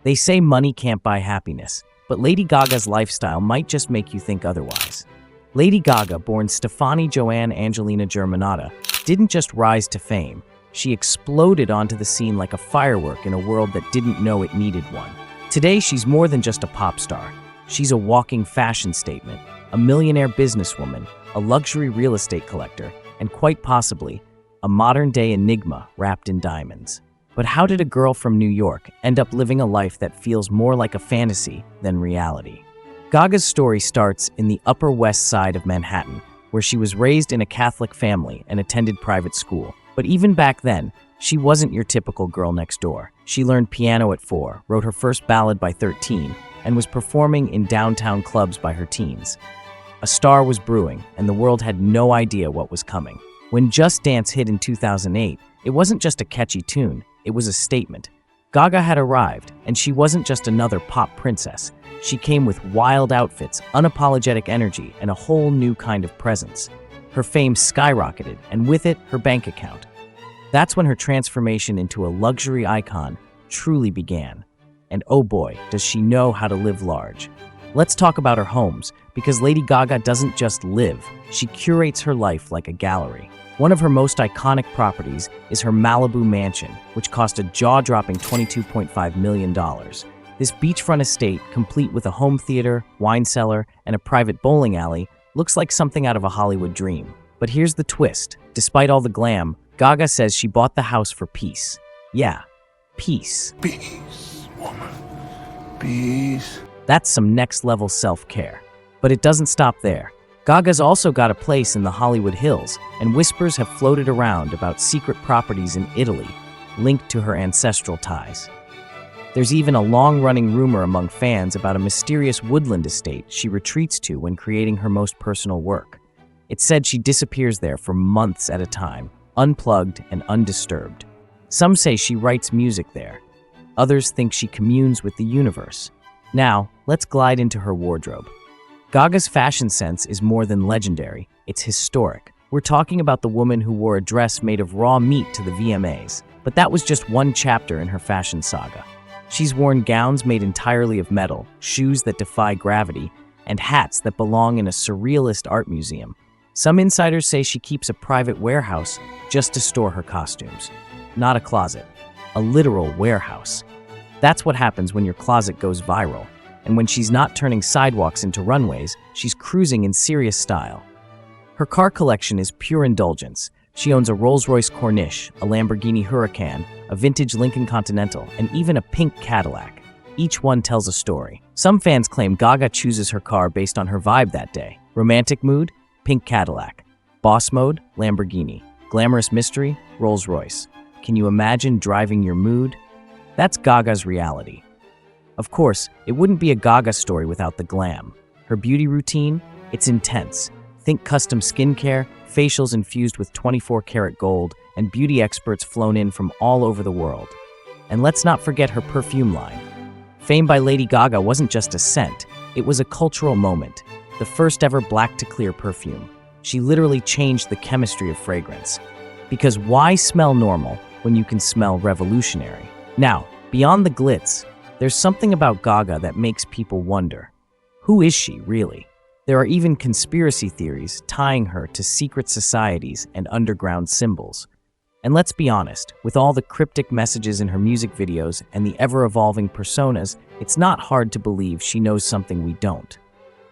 They say money can't buy happiness, but Lady Gaga's lifestyle might just make you think otherwise. Lady Gaga, born Stefani Joanne Angelina Germanotta, didn't just rise to fame. She exploded onto the scene like a firework in a world that didn't know it needed one. Today, she's more than just a pop star. She's a walking fashion statement, a millionaire businesswoman, a luxury real estate collector, and quite possibly, a modern-day enigma wrapped in diamonds. But how did a girl from New York end up living a life that feels more like a fantasy than reality? Gaga's story starts in the Upper West Side of Manhattan, where she was raised in a Catholic family and attended private school. But even back then, she wasn't your typical girl next door. She learned piano at 4, wrote her first ballad by 13, and was performing in downtown clubs by her teens. A star was brewing, and the world had no idea what was coming. When Just Dance hit in 2008, it wasn't just a catchy tune, it was a statement. Gaga had arrived, and she wasn't just another pop princess. She came with wild outfits, unapologetic energy, and a whole new kind of presence. Her fame skyrocketed, and with it, her bank account. That's when her transformation into a luxury icon truly began. And oh boy, does she know how to live large. Let's talk about her homes, because Lady Gaga doesn't just live, she curates her life like a gallery. One of her most iconic properties is her Malibu mansion, which cost a jaw-dropping $22.5 million. This beachfront estate, complete with a home theater, wine cellar, and a private bowling alley, looks like something out of a Hollywood dream. But here's the twist. Despite all the glam, Gaga says she bought the house for peace. Yeah, peace. Peace, woman. Peace. That's some next-level self-care. But it doesn't stop there. Gaga's also got a place in the Hollywood Hills, and whispers have floated around about secret properties in Italy, linked to her ancestral ties. There's even a long-running rumor among fans about a mysterious woodland estate she retreats to when creating her most personal work. It's said she disappears there for months at a time, unplugged and undisturbed. Some say she writes music there. Others think she communes with the universe. Now, let's glide into her wardrobe. Gaga's fashion sense is more than legendary, it's historic. We're talking about the woman who wore a dress made of raw meat to the VMAs, but that was just one chapter in her fashion saga. She's worn gowns made entirely of metal, shoes that defy gravity, and hats that belong in a surrealist art museum. Some insiders say she keeps a private warehouse just to store her costumes. Not a closet, a literal warehouse. That's what happens when your closet goes viral. And when she's not turning sidewalks into runways, she's cruising in serious style. Her car collection is pure indulgence. She owns a Rolls-Royce Corniche, a Lamborghini Huracán, a vintage Lincoln Continental, and even a pink Cadillac. Each one tells a story. Some fans claim Gaga chooses her car based on her vibe that day. Romantic mood? Pink Cadillac. Boss mode? Lamborghini. Glamorous mystery? Rolls-Royce. Can you imagine driving your mood? That's Gaga's reality. Of course, it wouldn't be a Gaga story without the glam. Her beauty routine? It's intense. Think custom skincare, facials infused with 24-karat gold, and beauty experts flown in from all over the world. And let's not forget her perfume line. Fame by Lady Gaga wasn't just a scent, it was a cultural moment. The first ever black to clear perfume. She literally changed the chemistry of fragrance. Because why smell normal when you can smell revolutionary? Now, beyond the glitz, there's something about Gaga that makes people wonder. Who is she, really? There are even conspiracy theories tying her to secret societies and underground symbols. And let's be honest, with all the cryptic messages in her music videos and the ever-evolving personas, it's not hard to believe she knows something we don't.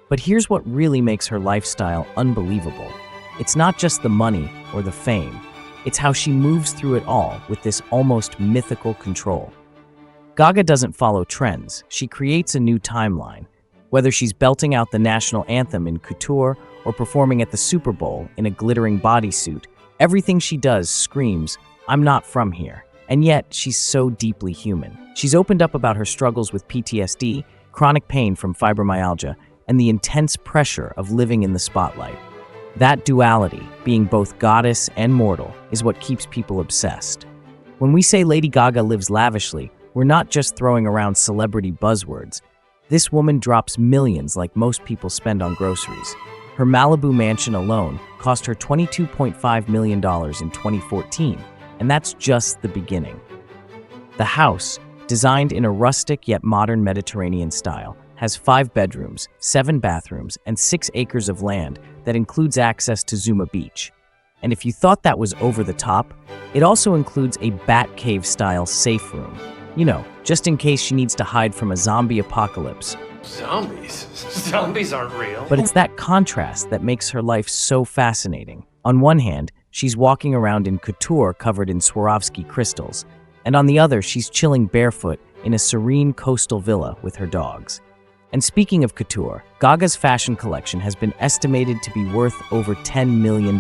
But here's what really makes her lifestyle unbelievable. It's not just the money or the fame. It's how she moves through it all with this almost mythical control. Gaga doesn't follow trends, she creates a new timeline. Whether she's belting out the national anthem in couture or performing at the Super Bowl in a glittering bodysuit, everything she does screams, "I'm not from here." And yet, she's so deeply human. She's opened up about her struggles with PTSD, chronic pain from fibromyalgia, and the intense pressure of living in the spotlight. That duality, being both goddess and mortal, is what keeps people obsessed. When we say Lady Gaga lives lavishly, we're not just throwing around celebrity buzzwords. This woman drops millions like most people spend on groceries. Her Malibu mansion alone cost her $22.5 million in 2014, and that's just the beginning. The house, Designed in a rustic yet modern Mediterranean style, has 5 bedrooms, 7 bathrooms, and 6 acres of land that includes access to Zuma Beach. And if you thought that was over the top, it also includes a Batcave-style safe room. You know, just in case she needs to hide from a zombie apocalypse. Zombies? Zombies aren't real. But it's that contrast that makes her life so fascinating. On one hand, she's walking around in couture covered in Swarovski crystals, and on the other, she's chilling barefoot in a serene coastal villa with her dogs. And speaking of couture, Gaga's fashion collection has been estimated to be worth over $10 million.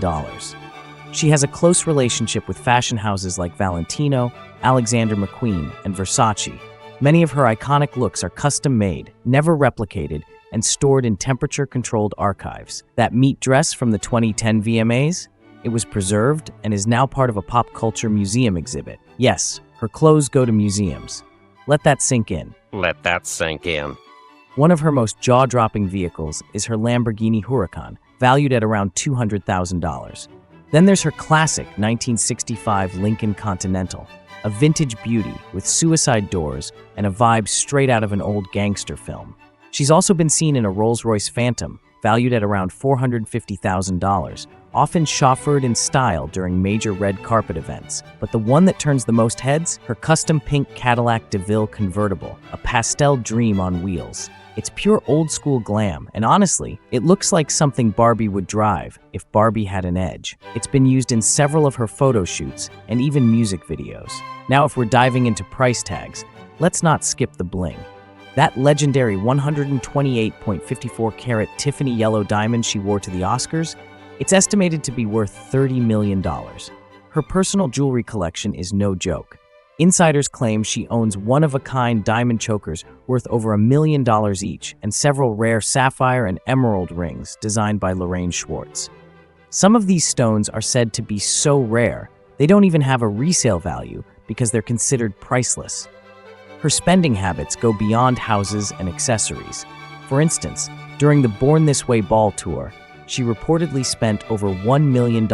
She has a close relationship with fashion houses like Valentino, Alexander McQueen, and Versace. Many of her iconic looks are custom-made, never replicated, and stored in temperature-controlled archives. That meat dress from the 2010 VMAs? It was preserved and is now part of a pop culture museum exhibit. Yes, her clothes go to museums. Let that sink in. Let that sink in. One of her most jaw-dropping vehicles is her Lamborghini Huracán, valued at around $200,000. Then there's her classic 1965 Lincoln Continental, a vintage beauty with suicide doors and a vibe straight out of an old gangster film. She's also been seen in a Rolls-Royce Phantom, valued at around $450,000, often chauffeured in style during major red carpet events. But the one that turns the most heads? Her custom pink Cadillac DeVille convertible, a pastel dream on wheels. It's pure old-school glam, and honestly, it looks like something Barbie would drive if Barbie had an edge. It's been used in several of her photo shoots and even music videos. Now, if we're diving into price tags, let's not skip the bling. That legendary 128.54 carat Tiffany yellow diamond she wore to the Oscars, it's estimated to be worth $30 million. Her personal jewelry collection is no joke. Insiders claim she owns one-of-a-kind diamond chokers worth over $1 million each and several rare sapphire and emerald rings designed by Lorraine Schwartz. Some of these stones are said to be so rare, they don't even have a resale value because they're considered priceless. Her spending habits go beyond houses and accessories. For instance, during the Born This Way ball tour, she reportedly spent over $1 million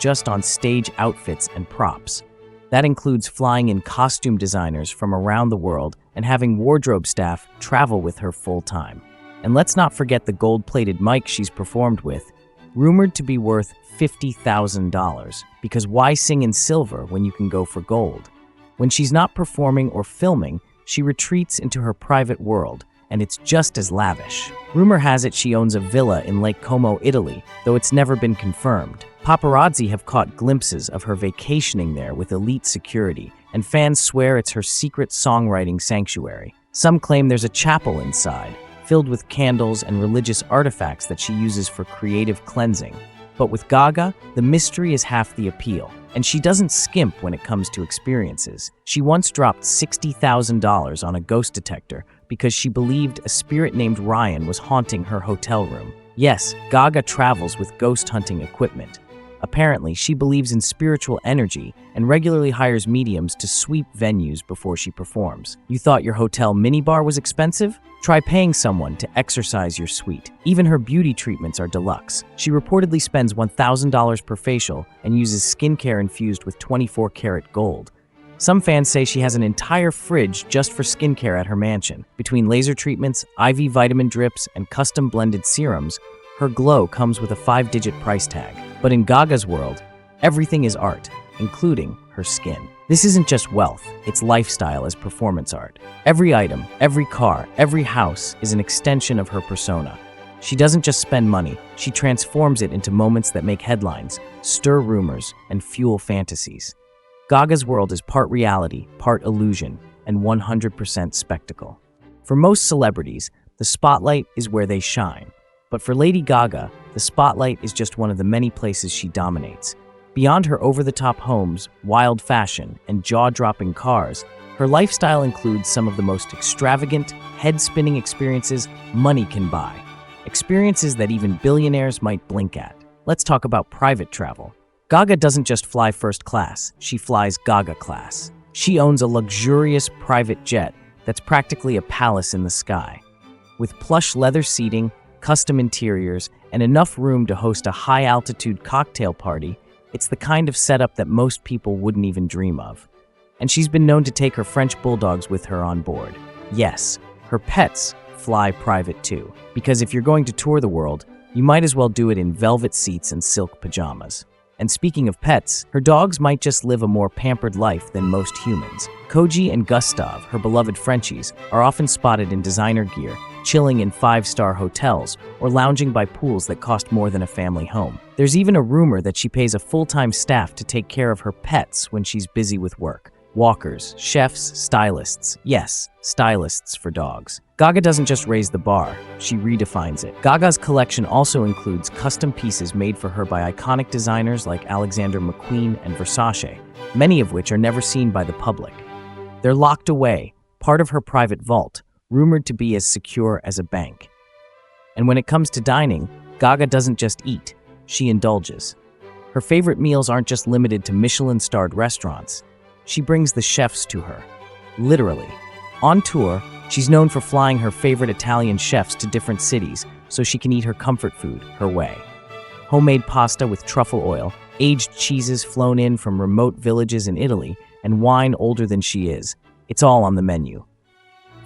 just on stage outfits and props. That includes flying in costume designers from around the world and having wardrobe staff travel with her full-time. And let's not forget the gold-plated mic she's performed with, rumored to be worth $50,000, because why sing in silver when you can go for gold? When she's not performing or filming, she retreats into her private world, and it's just as lavish. Rumor has it she owns a villa in Lake Como, Italy, though it's never been confirmed. Paparazzi have caught glimpses of her vacationing there with elite security, and fans swear it's her secret songwriting sanctuary. Some claim there's a chapel inside, filled with candles and religious artifacts that she uses for creative cleansing. But with Gaga, the mystery is half the appeal, and she doesn't skimp when it comes to experiences. She once dropped $60,000 on a ghost detector because she believed a spirit named Ryan was haunting her hotel room. Yes, Gaga travels with ghost hunting equipment. Apparently, she believes in spiritual energy and regularly hires mediums to sweep venues before she performs. You thought your hotel minibar was expensive? Try paying someone to exercise your suite. Even her beauty treatments are deluxe. She reportedly spends $1,000 per facial and uses skincare infused with 24-karat gold. Some fans say she has an entire fridge just for skincare at her mansion. Between laser treatments, IV vitamin drips, and custom blended serums, her glow comes with a 5-digit price tag. But in Gaga's world, everything is art, including her skin. This isn't just wealth, it's lifestyle as performance art. Every item, every car, every house is an extension of her persona. She doesn't just spend money, she transforms it into moments that make headlines, stir rumors, and fuel fantasies. Gaga's world is part reality, part illusion, and 100% spectacle. For most celebrities, the spotlight is where they shine. But for Lady Gaga, the spotlight is just one of the many places she dominates. Beyond her over-the-top homes, wild fashion, and jaw-dropping cars, her lifestyle includes some of the most extravagant, head-spinning experiences money can buy. Experiences that even billionaires might blink at. Let's talk about private travel. Gaga doesn't just fly first class, she flies Gaga class. She owns a luxurious private jet that's practically a palace in the sky. With plush leather seating, custom interiors, and enough room to host a high-altitude cocktail party, it's the kind of setup that most people wouldn't even dream of. and she's been known to take her French bulldogs with her on board. Yes, her pets fly private too, because if you're going to tour the world, you might as well do it in velvet seats and silk pajamas. And speaking of pets, her dogs might just live a more pampered life than most humans. Koji and Gustav, her beloved Frenchies, are often spotted in designer gear, chilling in five-star hotels, or lounging by pools that cost more than a family home. There's even a rumor that she pays a full-time staff to take care of her pets when she's busy with work. Walkers, chefs, stylists. Yes, stylists for dogs. Gaga doesn't just raise the bar, she redefines it. Gaga's collection also includes custom pieces made for her by iconic designers like Alexander McQueen and Versace, many of which are never seen by the public. They're locked away, part of her private vault, rumored to be as secure as a bank. And when it comes to dining, Gaga doesn't just eat, she indulges. Her favorite meals aren't just limited to Michelin-starred restaurants. She brings the chefs to her. Literally. On tour, she's known for flying her favorite Italian chefs to different cities so she can eat her comfort food her way. Homemade pasta with truffle oil, aged cheeses flown in from remote villages in Italy, and wine older than she is. It's all on the menu.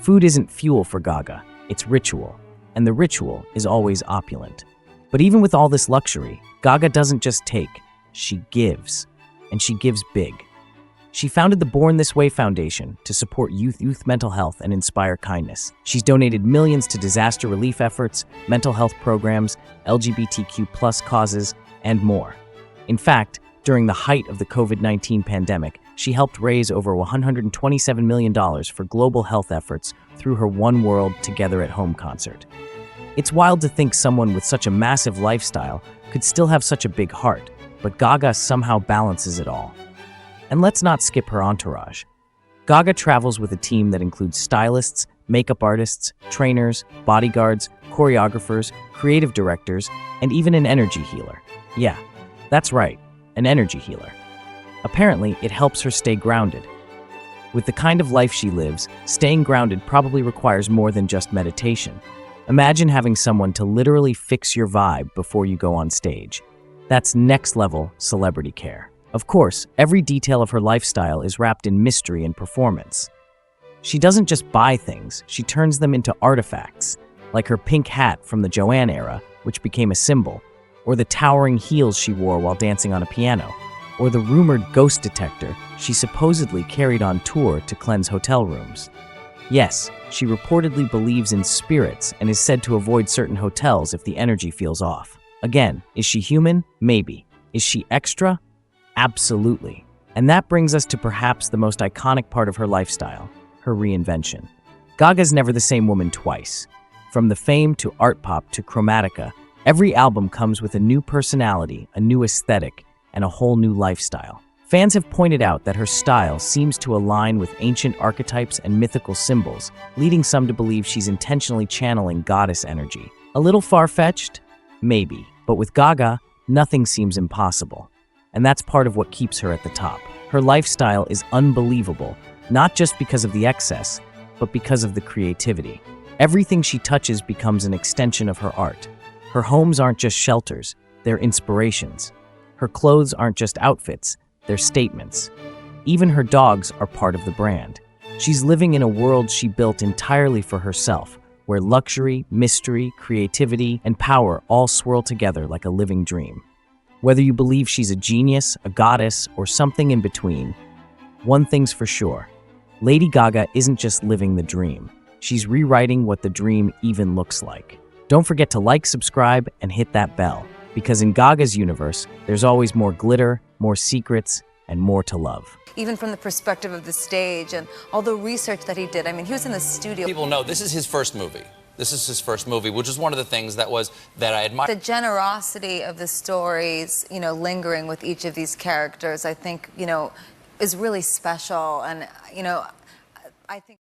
Food isn't fuel for Gaga, it's ritual, and the ritual is always opulent. But even with all this luxury, Gaga doesn't just take, she gives. And she gives big. She founded the Born This Way Foundation to support youth mental health and inspire kindness. She's donated millions to disaster relief efforts, mental health programs, LGBTQ+ causes, and more. In fact, during the height of the COVID-19 pandemic, she helped raise over $127 million for global health efforts through her One World Together at Home concert. It's wild to think someone with such a massive lifestyle could still have such a big heart, but Gaga somehow balances it all. And let's not skip her entourage. Gaga travels with a team that includes stylists, makeup artists, trainers, bodyguards, choreographers, creative directors, and even an energy healer. Yeah, that's right, an energy healer. Apparently, it helps her stay grounded. With the kind of life she lives, staying grounded probably requires more than just meditation. Imagine having someone to literally fix your vibe before you go on stage. That's next-level celebrity care. Of course, every detail of her lifestyle is wrapped in mystery and performance. She doesn't just buy things, she turns them into artifacts, like her pink hat from the Joanne era, which became a symbol, or the towering heels she wore while dancing on a piano, or the rumored ghost detector she supposedly carried on tour to cleanse hotel rooms. Yes, she reportedly believes in spirits and is said to avoid certain hotels if the energy feels off. Again, is she human? Maybe. Is she extra? Absolutely. And that brings us to perhaps the most iconic part of her lifestyle, her reinvention. Gaga's never the same woman twice. From the Fame to Art Pop to Chromatica, every album comes with a new personality, a new aesthetic, and a whole new lifestyle. Fans have pointed out that her style seems to align with ancient archetypes and mythical symbols, leading some to believe she's intentionally channeling goddess energy. A little far-fetched? Maybe. But with Gaga, nothing seems impossible. And that's part of what keeps her at the top. Her lifestyle is unbelievable, not just because of the excess, but because of the creativity. Everything she touches becomes an extension of her art. Her homes aren't just shelters, they're inspirations. Her clothes aren't just outfits, they're statements. Even her dogs are part of the brand. She's living in a world she built entirely for herself, where luxury, mystery, creativity, and power all swirl together like a living dream. Whether you believe she's a genius, a goddess, or something in between, one thing's for sure. Lady Gaga isn't just living the dream. She's rewriting what the dream even looks like. Don't forget to like, subscribe, and hit that bell, because in Gaga's universe, there's always more glitter, more secrets, and more to love. Even from the perspective of the stage and all the research that he did. I mean, he was in the studio. People know this is his first movie. This is his first movie, which is one of the things that I admire. The generosity of the stories, lingering with each of these characters, I think, is really special. And, I think